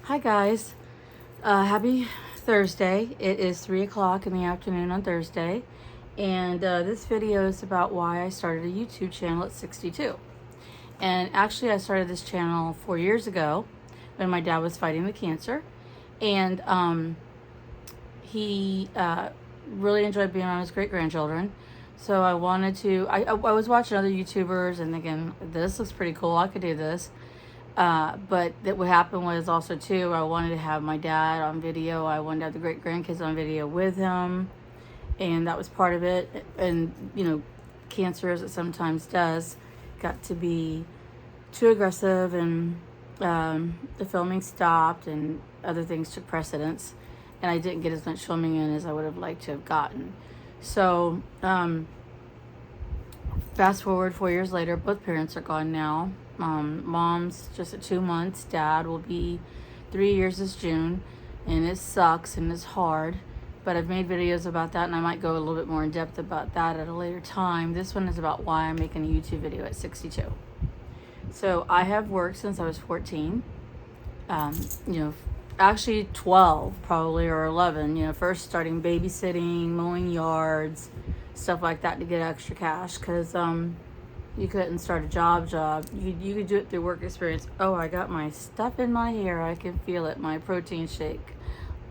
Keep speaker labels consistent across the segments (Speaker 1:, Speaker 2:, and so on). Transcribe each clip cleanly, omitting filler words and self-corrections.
Speaker 1: Hi guys, happy Thursday. It is 3 o'clock in the afternoon on Thursday, and this video is about why I started a YouTube channel at 62. And actually I started this channel 4 years ago when my dad was fighting the cancer, and he really enjoyed being around his great-grandchildren. So I wanted to, I was watching other YouTubers and thinking, this looks pretty cool, I could do this. But what happened was also too, I wanted to have my dad on video. I wanted to have the great grandkids on video with him, and that was part of it. And cancer, as it sometimes does, got to be too aggressive, and the filming stopped, and other things took precedence, and I didn't get as much filming in as I would have liked to have gotten. So fast forward 4 years later, both parents are gone now. Mom's just at 2 months. Dad will be 3 years this June, and it sucks and it's hard, but I've made videos about that, and I might go a little bit more in depth about that at a later time. This one is about why I'm making a YouTube video at 62. So I have worked since I was 14, actually 12 probably, or 11, first starting babysitting, mowing yards, stuff like that to get extra cash, because you couldn't start a job. You could do it through work experience. Oh, I got my stuff in my hair. I can feel it. My protein shake.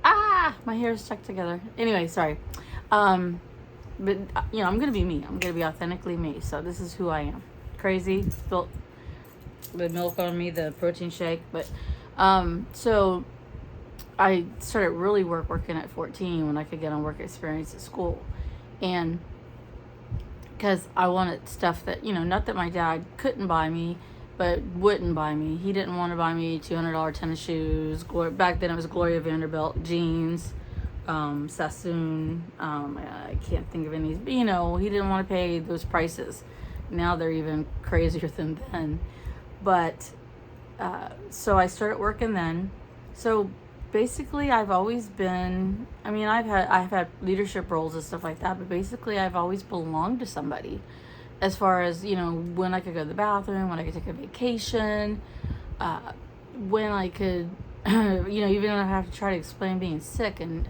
Speaker 1: My hair is stuck together. Anyway, sorry. But I'm going to be me. I'm going to be authentically me. So this is who I am. Crazy. Spilt the milk on me, the protein shake. But, so I started really working at 14 when I could get on work experience at school. And because I wanted stuff that, not that my dad couldn't buy me, but wouldn't buy me. He didn't want to buy me $200 tennis shoes. Back then it was Gloria Vanderbilt jeans, Sassoon. I can't think of any. But, he didn't want to pay those prices. Now they're even crazier than then. But so I started working then. So basically, I've always been, I've had leadership roles and stuff like that, but basically I've always belonged to somebody, as far as, when I could go to the bathroom, when I could take a vacation, when I could, even if I have to try to explain being sick, and,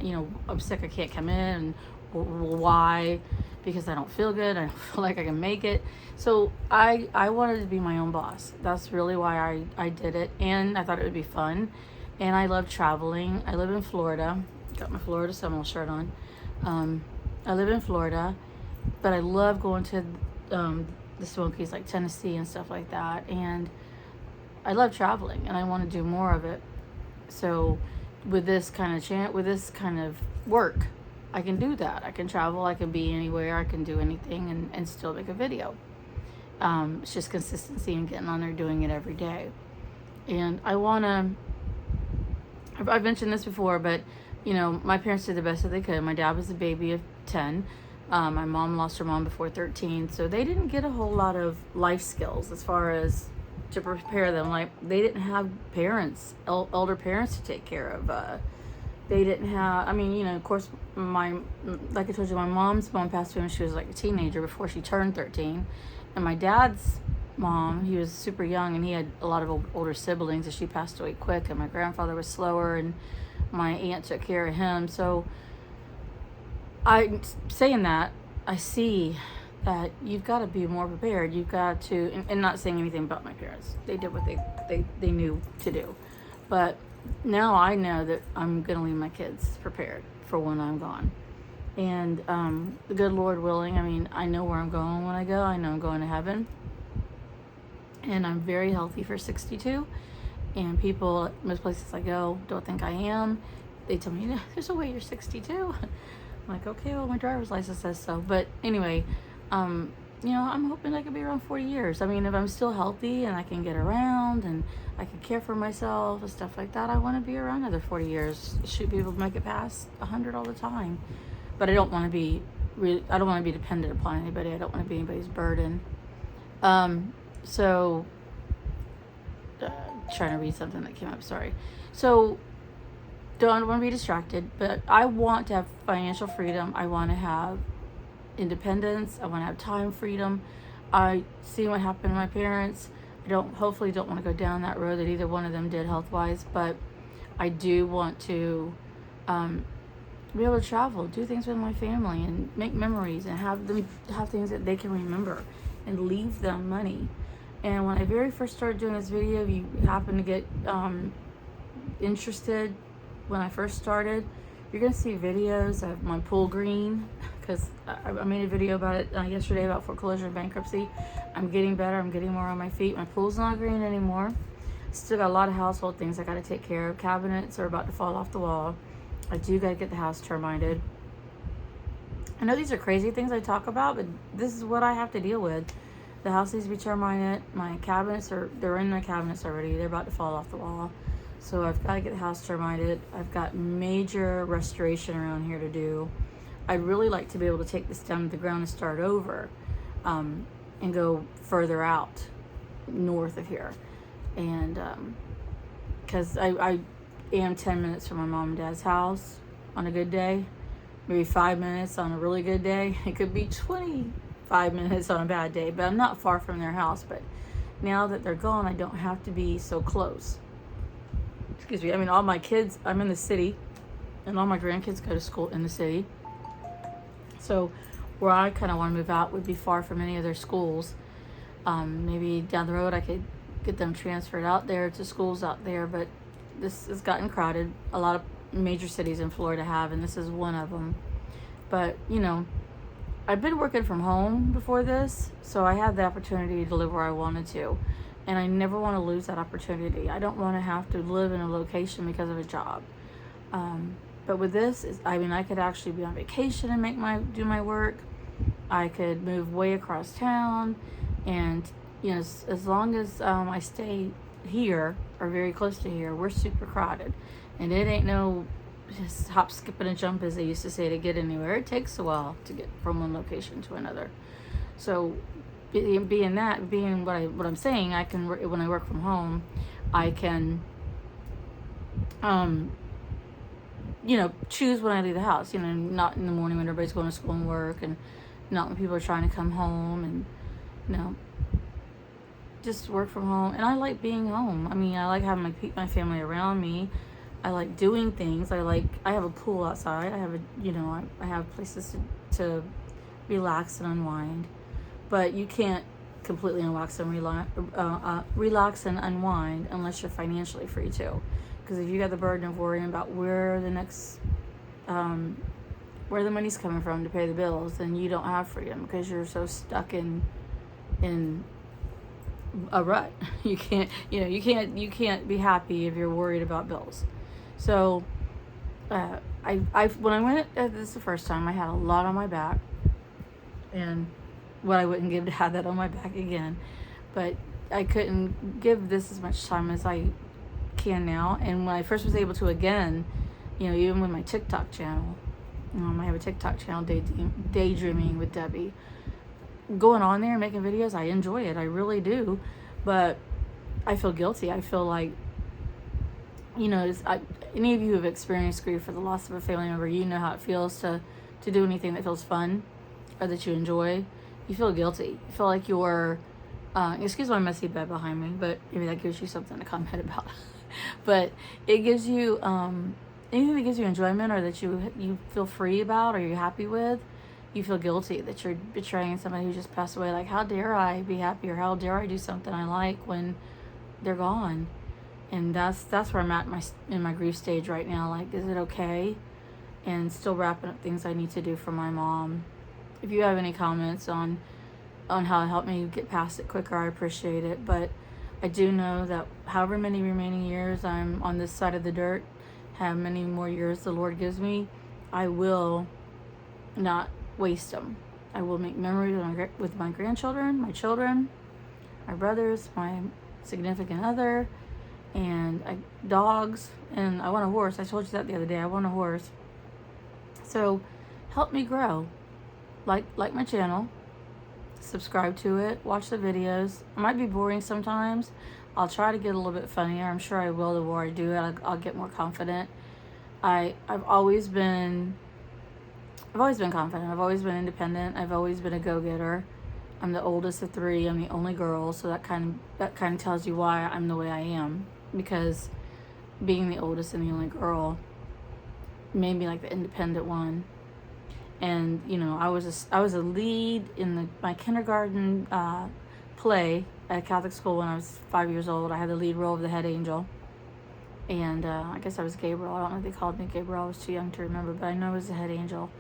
Speaker 1: I'm sick, I can't come in, and why? Because I don't feel good, I don't feel like I can make it. So I wanted to be my own boss. That's really why I did it, and I thought it would be fun. And I love traveling. I live in Florida. Got my Florida Seminole shirt on. I live in Florida, but I love going to the Smokies, like Tennessee and stuff like that. And I love traveling, and I want to do more of it. So with this kind of work, I can do that. I can travel. I can be anywhere. I can do anything and still make a video. It's just consistency and getting on there doing it every day. And I want to... I've mentioned this before, but, my parents did the best that they could. My dad was a baby of 10. My mom lost her mom before 13. So they didn't get a whole lot of life skills as far as to prepare them. Like, they didn't have parents, elder parents to take care of. They didn't have, of course, like I told you, my mom's mom passed away when she was like a teenager, before she turned 13. And my dad's mom, he was super young, and he had a lot of older siblings, and she passed away quick, and my grandfather was slower, and my aunt took care of him. So saying that, I see that you've got to be more prepared. You've got to, and not saying anything about my parents, they did what they knew to do, but now I know that I'm gonna leave my kids prepared for when I'm gone. And the good Lord willing, I know where I'm going when I go. I know I'm going to heaven. And I'm very healthy for 62. And people, most places I go, don't think I am. They tell me, there's a way you're 62. I'm like, okay, well, my driver's license says so. But anyway, I'm hoping I could be around 40 years. If I'm still healthy and I can get around and I can care for myself and stuff like that, I want to be around another 40 years. Shoot, people make it past 100 all the time. But I don't want to be dependent upon anybody. I don't want to be anybody's burden. So, trying to read something that came up, sorry. So, don't want to be distracted, but I want to have financial freedom. I want to have independence. I want to have time freedom. I see what happened to my parents. I hopefully don't want to go down that road that either one of them did health-wise, but I do want to be able to travel, do things with my family, and make memories, and have things that they can remember, and leave them money. And when I very first started doing this video, if you happen to get interested, when I first started, you're gonna see videos of my pool green, because I made a video about it yesterday about foreclosure and bankruptcy. I'm getting better. I'm getting more on my feet. My pool's not green anymore. Still got a lot of household things I got to take care of. Cabinets are about to fall off the wall. I do got to get the house termited. I know these are crazy things I talk about, but this is what I have to deal with. The house needs to be termited. My cabinets they're in my cabinets already. They're about to fall off the wall. So I've got to get the house termited. I've got major restoration around here to do. I'd really like to be able to take this down to the ground and start over, and go further out north of here. And because I am 10 minutes from my mom and dad's house on a good day, maybe 5 minutes on a really good day. It could be 25 minutes on a bad day, but I'm not far from their house. But now that they're gone, I don't have to be so close. Excuse me. I mean, all my kids, I'm in the city, and all my grandkids go to school in the city. So where I kind of want to move out would be far from any of their schools. Maybe down the road I could get them transferred out there to schools out there, but this has gotten crowded. A lot of major cities in Florida have, and this is one of them. But, you know, I've been working from home before this, so I had the opportunity to live where I wanted to. And I never want to lose that opportunity. I don't want to have to live in a location because of a job. But with this, I could actually be on vacation and do my work. I could move way across town, and you know, as long as I stay here or very close to here, we're super crowded, and it ain't no just hop, skip, and a jump, as they used to say, to get anywhere. It takes a while to get from one location to another. So, being what I'm saying, I can, when I work from home, I can, you know, choose when I leave the house. You know, not in the morning when everybody's going to school and work, and not when people are trying to come home, and you know, just work from home. And I like being home. I mean, I like having my family around me. I like doing things. I have a pool outside. I have places to relax and unwind. But you can't completely relax and unwind unless you're financially free too. Because if you got the burden of worrying about where the money's coming from to pay the bills, then you don't have freedom, because you're so stuck in a rut. You can't be happy if you're worried about bills. So when I went this the first time, I had a lot on my back, and what I wouldn't give to have that on my back again. But I couldn't give this as much time as I can now. And when I first was able to again, you know, even with my TikTok channel, I have a TikTok channel, Daydreaming with Debbie. Going on there and making videos, I enjoy it. I really do. But I feel guilty. I feel like, you know, any of you who have experienced grief for the loss of a family member, you know how it feels to do anything that feels fun or that you enjoy. You feel guilty. You feel like you're, excuse my messy bed behind me, but maybe that gives you something to comment about. But it gives you, anything that gives you enjoyment or that you feel free about or you're happy with, you feel guilty that you're betraying somebody who just passed away. Like, how dare I be happy, or how dare I do something I like when they're gone? And that's where I'm at in my grief stage right now. Like, is it okay? And still wrapping up things I need to do for my mom. If you have any comments on how to help me get past it quicker, I appreciate it. But I do know that however many remaining years I'm on this side of the dirt, how many more years the Lord gives me, I will not waste them. I will make memories with my grandchildren, my children, my brothers, my significant other, and dogs, and I want a horse. I told you that the other day. I want a horse. So help me grow. Like my channel, subscribe to it, watch the videos. It might be boring sometimes. I'll try to get a little bit funnier. I'm sure I will. The more I do it, I'll get more confident. I've always been confident. I've always been independent. I've always been a go-getter. I'm the oldest of three. I'm the only girl, so that kind of tells you why I'm the way I am. Because being the oldest and the only girl made me like the independent one. And you know, I was a lead in my kindergarten play at Catholic school when I was 5 years old. I had the lead role of the head angel, and I guess I was Gabriel. I don't know if they called me Gabriel. I was too young to remember, but I know I was the head angel,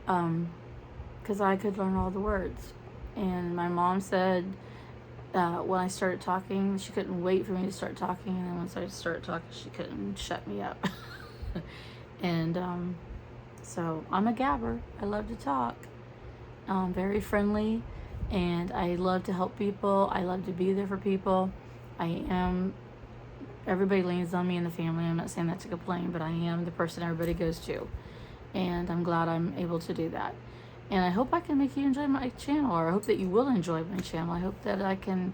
Speaker 1: because I could learn all the words. And my mom said when I started talking, she couldn't wait for me to start talking, and then once I started talking, she couldn't shut me up. And so I'm a gabber. I love to talk. I'm very friendly, and I love to help people. I love to be there for people. Everybody leans on me in the family. I'm not saying that to complain, but I am the person everybody goes to, and I'm glad I'm able to do that. And I hope I can make you enjoy my channel, or I hope that you will enjoy my channel. I hope that I can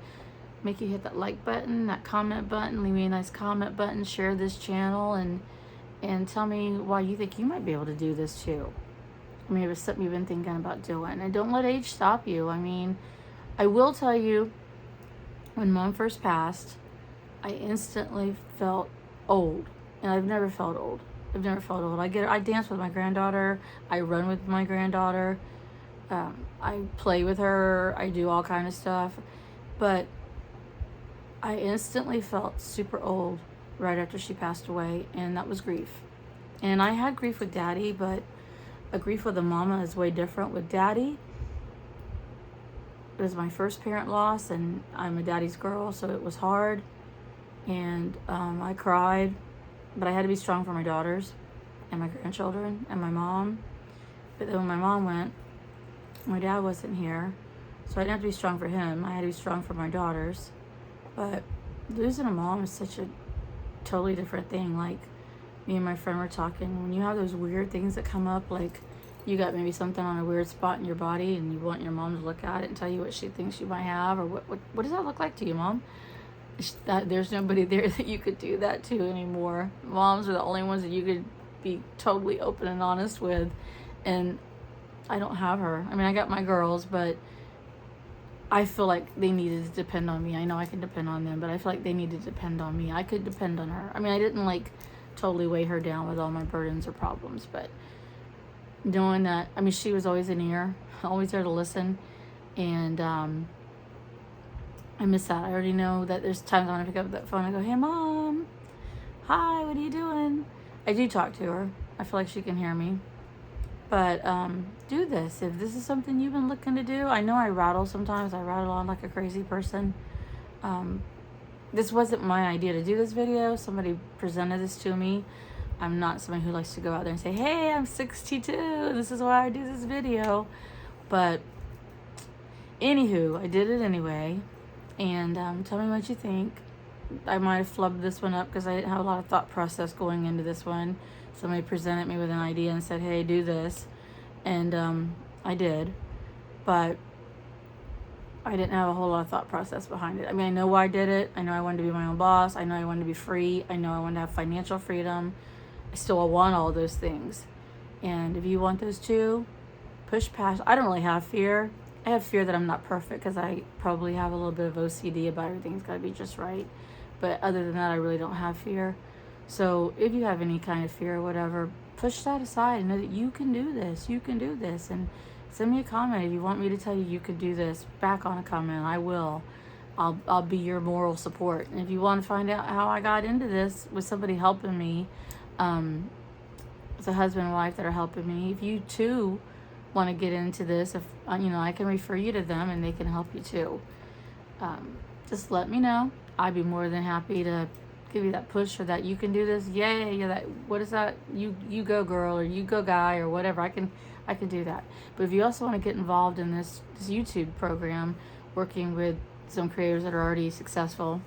Speaker 1: make you hit that like button, that comment button, leave me a nice comment button, share this channel, and tell me why you think you might be able to do this too. I mean, if it's something you've been thinking about doing. And don't let age stop you. I mean, I will tell you, when Mom first passed, I instantly felt old. And I've never felt old. I've never felt old. I dance with my granddaughter. I run with my granddaughter. I play with her. I do all kind of stuff. But I instantly felt super old right after she passed away, and that was grief. And I had grief with Daddy, but a grief with a mama is way different. With Daddy, it was my first parent loss, and I'm a daddy's girl, so it was hard. And I cried, but I had to be strong for my daughters and my grandchildren and my mom. But then when my mom went, my dad wasn't here, so I didn't have to be strong for him. I had to be strong for my daughters. But losing a mom is such a totally different thing. Like, me and my friend were talking, when you have those weird things that come up, like you got maybe something on a weird spot in your body and you want your mom to look at it and tell you what she thinks you might have, or what does that look like to you, Mom? There's nobody there that you could do that to anymore. Moms are the only ones that you could be totally open and honest with, and I don't have her. I mean, I got my girls, but I feel like they needed to depend on me. I know I can depend on them, but I feel like they need to depend on me. I could depend on her. I mean, I didn't like totally weigh her down with all my burdens or problems, but knowing that, I mean, she was always an ear, always there to listen, and I miss that. I already know that there's times when I pick up that phone and I go, "Hey, Mom. Hi, what are you doing?" I do talk to her. I feel like she can hear me. But do this. If this is something you've been looking to do, I know I rattle sometimes. I rattle on like a crazy person. This wasn't my idea to do this video. Somebody presented this to me. I'm not somebody who likes to go out there and say, "Hey, I'm 62. This is why I do this video." But anywho, I did it anyway. And tell me what you think. I might have flubbed this one up because I didn't have a lot of thought process going into this one. Somebody presented me with an idea and said, "Hey, do this." And I did. But I didn't have a whole lot of thought process behind it. I mean, I know why I did it. I know I wanted to be my own boss. I know I wanted to be free. I know I wanted to have financial freedom. I still want all those things. And if you want those too, push past. I don't really have fear. I have fear that I'm not perfect because I probably have a little bit of OCD about everything's got to be just right. But other than that, I really don't have fear. So if you have any kind of fear or whatever, push that aside and know that you can do this. You can do this. And send me a comment if you want me to tell you you can do this. Back on a comment. I will. I'll be your moral support. And if you want to find out how I got into this with somebody helping me, it's a husband and wife that are helping me. If you too want to get into this, if I can refer you to them and they can help you too. Just let me know. I'd be more than happy to give you that push or that you can do this. Yay! Yeah, that, what is that? You go girl, or you go guy, or whatever. I can do that. But if you also want to get involved in this YouTube program, working with some creators that are already successful,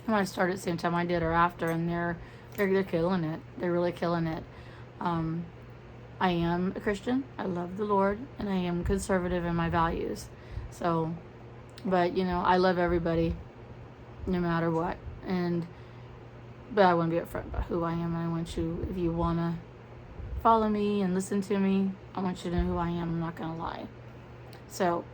Speaker 1: who might have started at the same time I did or after, and they're killing it. They're really killing it. I am a Christian. I love the Lord, and I am conservative in my values. So, but I love everybody, no matter what. But I want to be upfront about who I am, and I want you, if you want to follow me and listen to me, I want you to know who I am. I'm not going to lie. So,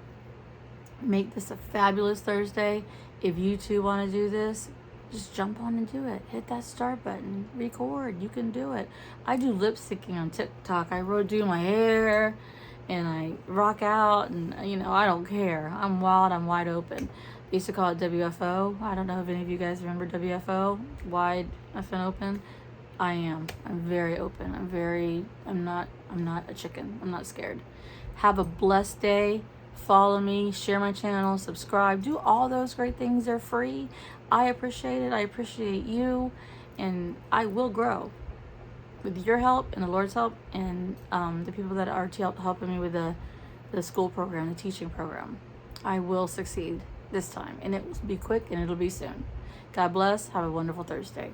Speaker 1: make this a fabulous Thursday. If you too want to do this, Just jump on and do it. Hit that start button. Record. You can do it. I do lip syncing on TikTok. I do my hair and I rock out, and I don't care. I'm wild. I'm wide open. They used to call it WFO. I don't know if any of you guys remember WFO. Wide and open. I am. I'm very open. I'm not a chicken. I'm not scared. Have a blessed day. Follow me, share my channel, subscribe, do all those great things. They're free. I appreciate it. I appreciate you, and I will grow with your help and the Lord's help, and the people that are helping me with the school program, the teaching program. I will succeed this time, and it will be quick and it'll be soon. God bless. Have a wonderful Thursday.